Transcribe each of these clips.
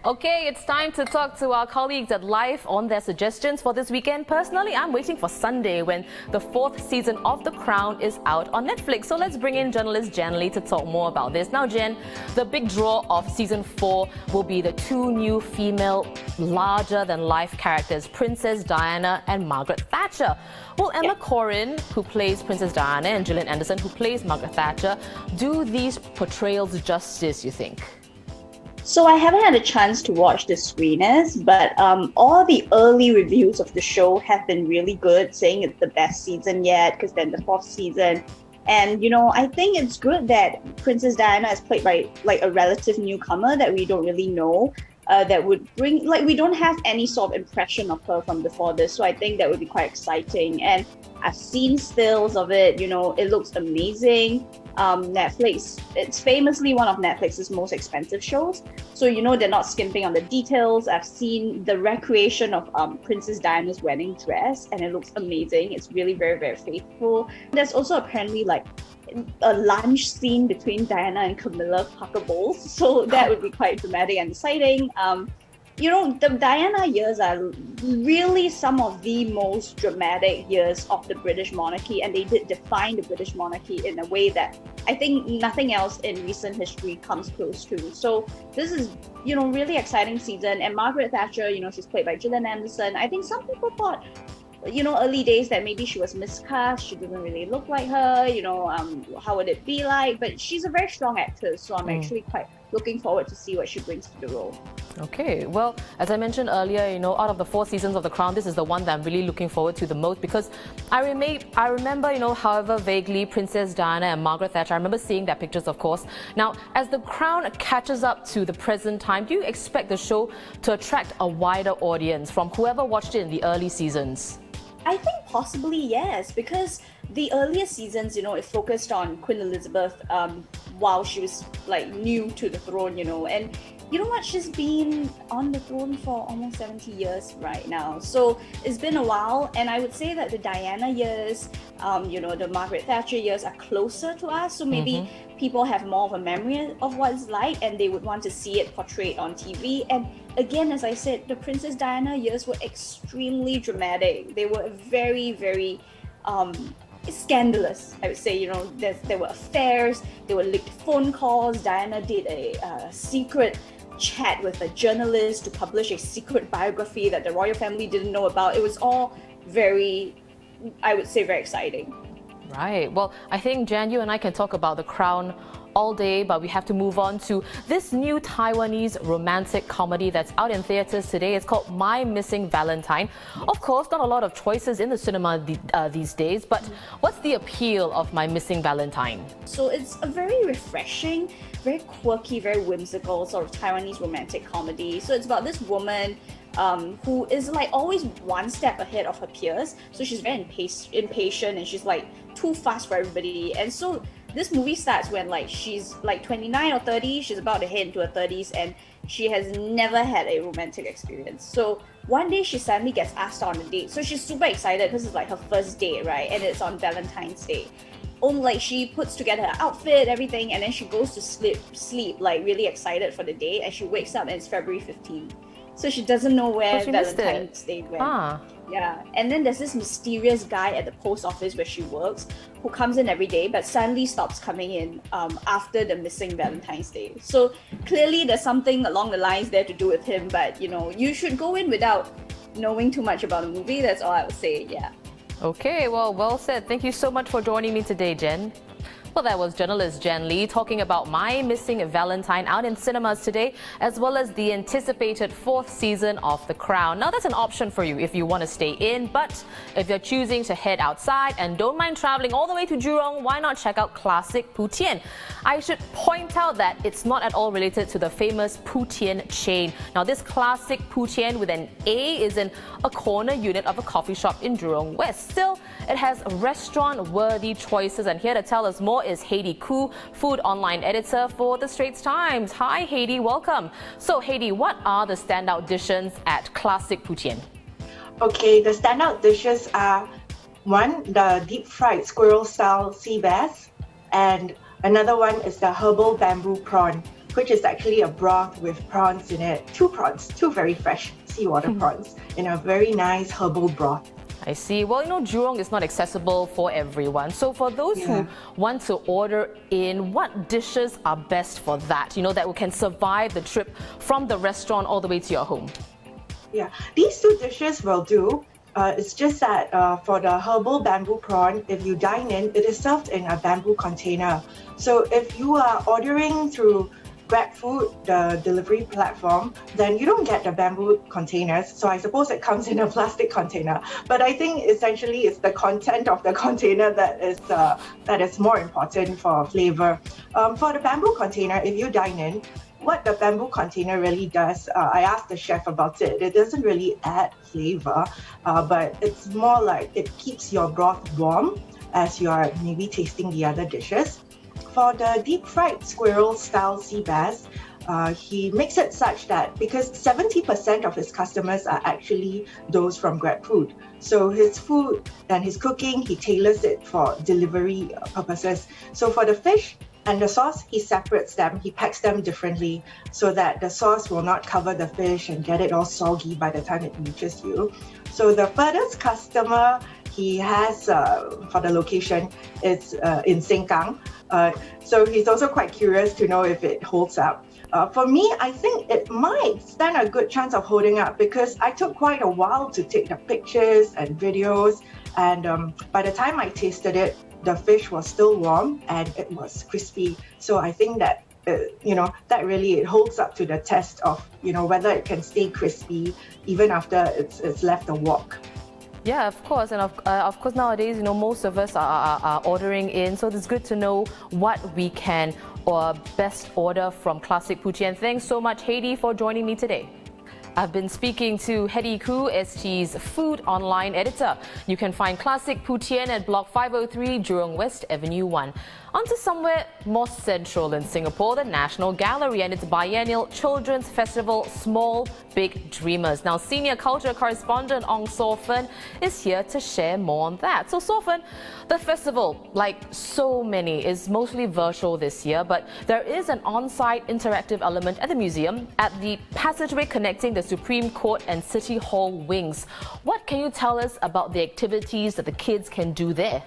Okay, it's time to talk to our colleagues at Live on their suggestions for this weekend. Personally, I'm waiting for Sunday when the 4th season of The Crown is out on Netflix. So let's bring in journalist Jen Lee to talk more about this. Now, Jen, the big draw of season 4 will be the two new female larger-than-life characters, Princess Diana and Margaret Thatcher. Will Emma Corrin, who plays Princess Diana, and Gillian who plays Margaret Thatcher, do these portrayals justice, you think? So I haven't had a chance to watch the screeners, but all the early reviews of the show have been really good, saying it's the best season yet, because then the 4th season. And, I think it's good that Princess Diana is played by a relative newcomer that we don't really know, that would bring, we don't have any sort of impression of her from before this. So I think that would be quite exciting. And I've seen stills of it, it looks amazing. Netflix, it's famously one of Netflix's most expensive shows. So, they're not skimping on the details. I've seen the recreation of Princess Diana's wedding dress, and it looks amazing. It's really very, very faithful. There's also apparently a lunch scene between Diana and Camilla Parker Bowles. So that would be quite dramatic and exciting. The Diana years are really some of the most dramatic years of the British monarchy, and they did define the British monarchy in a way that I think nothing else in recent history comes close to. So this is, really exciting season. And Margaret Thatcher, she's played by Gillian. I think some people thought, early days that maybe she was miscast, she doesn't really look like her, how would it be like? But she's a very strong actress, so I'm actually quite looking forward to see what she brings to the role. Okay, well, as I mentioned earlier, out of the 4 seasons of The Crown, this is the one that I'm really looking forward to the most, because I remember, however vaguely, Princess Diana and Margaret Thatcher, I remember seeing their pictures, of course. Now, as The Crown catches up to the present time, do you expect the show to attract a wider audience from whoever watched it in the early seasons? I think possibly yes, because the earlier seasons, it focused on Queen Elizabeth while she was new to the throne, and she's been on the throne for almost 70 years right now. So it's been a while, and I would say that the Diana years, the Margaret Thatcher years are closer to us. So maybe people have more of a memory of what it's like, and they would want to see it portrayed on TV. And again, as I said, the Princess Diana years were extremely dramatic. They were very, very scandalous, I would say. There were affairs, there were leaked phone calls. Diana did a secret chat with a journalist to publish a secret biography that the royal family didn't know about. It was all very, I would say, very exciting. Right. Well, I think, Jan, you and I can talk about The Crown all day, but we have to move on to this new Taiwanese romantic comedy that's out in theatres today. It's called My Missing Valentine. Of course, not a lot of choices in the cinema these days, but what's the appeal of My Missing Valentine? So it's a very refreshing, very quirky, very whimsical sort of Taiwanese romantic comedy. So it's about this woman who is always one step ahead of her peers. So she's very impatient, and she's too fast for everybody. And so this movie starts when she's 29 or 30, she's about to head into her 30s, and she has never had a romantic experience. So one day she suddenly gets asked on a date. So she's super excited because it's her first date, right? And it's on Valentine's Day. She puts together her outfit, everything, and then she goes to sleep really excited for the day, and she wakes up and it's February 15th. So she doesn't know where Valentine's Day went. Yeah. And then there's this mysterious guy at the post office where she works who comes in every day but suddenly stops coming in after the missing Valentine's Day. So clearly there's something along the lines there to do with him, but you should go in without knowing too much about the movie. That's all I would say, yeah. Okay, well said. Thank you so much for joining me today, Jen. Well, that was journalist Jen Lee talking about My Missing Valentine out in cinemas today, as well as the anticipated 4th season of The Crown. Now, that's an option for you if you want to stay in, but if you're choosing to head outside and don't mind traveling all the way to Jurong, why not check out classic Putian? I should point out that it's not at all related to the famous Putian chain. Now, this classic Putian with an A is in a corner unit of a coffee shop in Jurong West. Still, it has restaurant-worthy choices, and here to tell us more is Hedy Khoo, food online editor for the Straits Times. Hi, Hedy, welcome. So, Hedy, what are the standout dishes at Classic Putian? Okay, the standout dishes are one, the deep-fried squirrel-style sea bass, and another one is the herbal bamboo prawn. which is actually a broth with prawns in it. Two very fresh seawater prawns in a very nice herbal broth. I see. Well, Jurong is not accessible for everyone. So for those who want to order in, what dishes are best for that? That can survive the trip from the restaurant all the way to your home. Yeah, these two dishes will do. It's just that for the herbal bamboo prawn, if you dine in, it is served in a bamboo container. So if you are ordering through GrabFood, the delivery platform, then you don't get the bamboo containers. So I suppose it comes in a plastic container. But I think essentially it's the content of the container that is more important for flavor. For the bamboo container, if you dine in, what the bamboo container really does, I asked the chef about it. It doesn't really add flavor, but it's more like it keeps your broth warm as you are maybe tasting the other dishes. For the deep fried squirrel style sea bass, he makes it such that because 70% of his customers are actually those from GrabFood. So his food and his cooking, he tailors it for delivery purposes. So for the fish and the sauce, he separates them, he packs them differently so that the sauce will not cover the fish and get it all soggy by the time it reaches you. So the furthest customer he has for the location is in Sengkang. So he's also quite curious to know if it holds up. For me, I think it might stand a good chance of holding up because I took quite a while to take the pictures and videos. And by the time I tasted it, the fish was still warm and it was crispy. So I think that, that really it holds up to the test of, whether it can stay crispy even after it's left a wok. Yeah, of course. And of course, nowadays, most of us are ordering in. So it's good to know what we can or best order from Classic Putian. Thanks so much, Hedy, for joining me today. I've been speaking to Hedy Khoo, ST's food online editor. You can find Classic Putian at Block 503, Jurong West, Avenue 1. On to somewhere more central in Singapore, the National Gallery and its biennial children's festival, Small Big Dreamers. Now, senior culture correspondent Ong Sor Fern is here to share more on that. So, Sor Fern, the festival, like so many, is mostly virtual this year, but there is an on-site interactive element at the museum at the passageway connecting the Supreme Court and City Hall wings. What can you tell us about the activities that the kids can do there?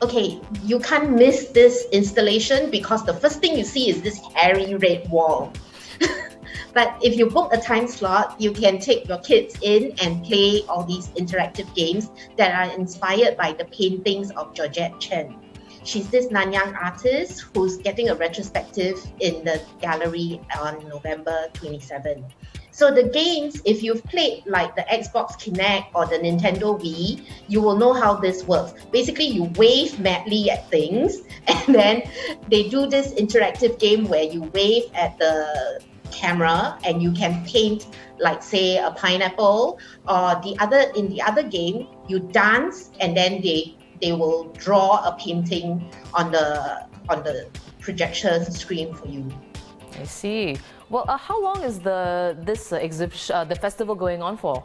Okay, you can't miss this installation because the first thing you see is this hairy red wall. But if you book a time slot, you can take your kids in and play all these interactive games that are inspired by the paintings of Georgette Chen. She's this Nanyang artist who's getting a retrospective in the gallery on November 27. So the games, if you've played like the Xbox Kinect or the Nintendo Wii, you will know how this works. Basically, you wave madly at things, and then they do this interactive game where you wave at the camera and you can paint, like say a pineapple, or in the other game, you dance and then they will draw a painting on the projection screen for you. I see. Well, how long is this exhibition, the festival going on for?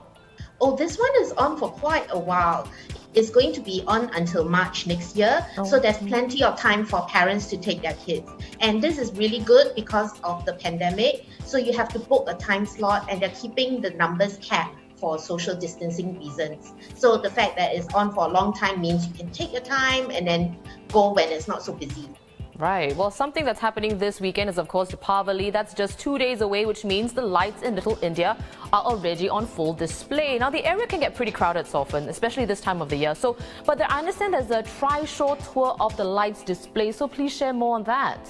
Oh, this one is on for quite a while. It's going to be on until March next year. So there's plenty of time for parents to take their kids. And this is really good because of the pandemic. So you have to book a time slot and they're keeping the numbers capped for social distancing reasons. So the fact that it's on for a long time means you can take your time and then go when it's not so busy. Right. Well, something that's happening this weekend is, of course, Deepavali. That's just 2 days away, which means the lights in Little India are already on full display. Now, the area can get pretty crowded so often, especially this time of the year. But I understand there's a tri-shore tour of the lights display. So please share more on that.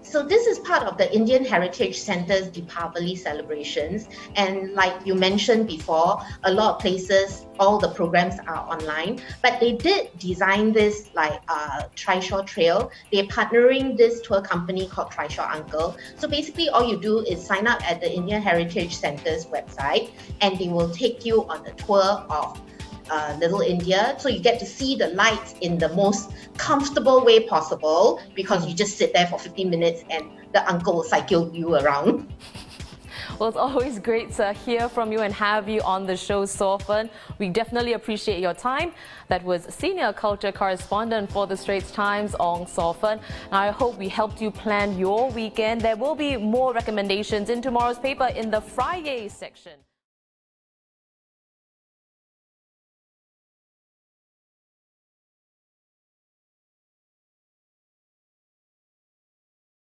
So this is part of the Indian Heritage Centre's Deepavali celebrations. And like you mentioned before, a lot of places, all the programs are online. But they did design this like Tri-Shore Trail. They're partnering this tour company called Tri-Shore Uncle. So basically all you do is sign up at the Indian Heritage Centre's website and they will take you on a tour of Little India, so you get to see the lights in the most comfortable way possible because you just sit there for 15 minutes and the uncle will cycle you around. Well, it's always great to hear from you and have you on the show, Sor Fern. We definitely appreciate your time. That was Senior Culture Correspondent for the Straits Times, Ong Sor Fern. Now, I hope we helped you plan your weekend. There will be more recommendations in tomorrow's paper in the Friday section.